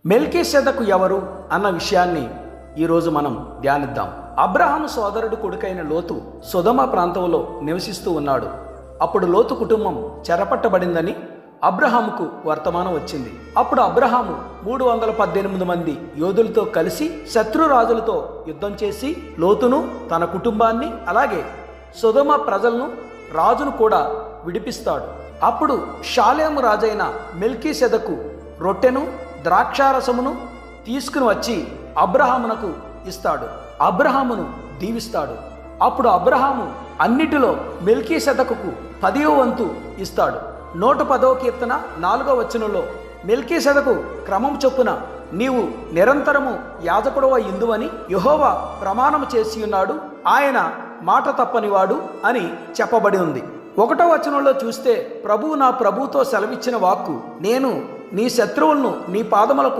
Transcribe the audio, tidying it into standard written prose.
మెల్కీసెదకు ఎవరు అన్న విషయాన్ని ఈరోజు మనం ధ్యానిద్దాం. అబ్రహాము సోదరుడు కొడుకైన లోతు సొదొమ ప్రాంతంలో నివసిస్తూ ఉన్నాడు. అప్పుడు లోతు కుటుంబం చెరపట్టబడిందని అబ్రహాముకు వర్తమానం వచ్చింది. అప్పుడు అబ్రహాము 318 మంది యోధులతో కలిసి శత్రురాజులతో యుద్ధం చేసి లోతును తన కుటుంబాన్ని అలాగే సొదొమ ప్రజలను రాజును కూడా విడిపిస్తాడు. అప్పుడు షాలేము రాజైన మెల్కీసెదకు రొట్టెను ద్రాక్షారసమును తీసుకుని వచ్చి అబ్రహామునకు ఇస్తాడు. అబ్రహామును దీవిస్తాడు. అప్పుడు అబ్రహాము అన్నిటిలో మెల్కీసెదకుకు 10వ వంతు ఇస్తాడు. 110వ కీర్తన 4వ వచనంలో మెల్కీసెదకు క్రమం చొప్పున నీవు నిరంతరము యాజకుడవ ఇందువని యెహోవా ప్రమాణము చేసి ఉన్నాడు, ఆయన మాట తప్పనివాడు అని చెప్పబడి ఉంది. 1వ వచనంలో చూస్తే ప్రభువు నా ప్రభువుతో సెలవిచ్చిన వాక్కు, నేను నీ శత్రువులను నీ పాదములకు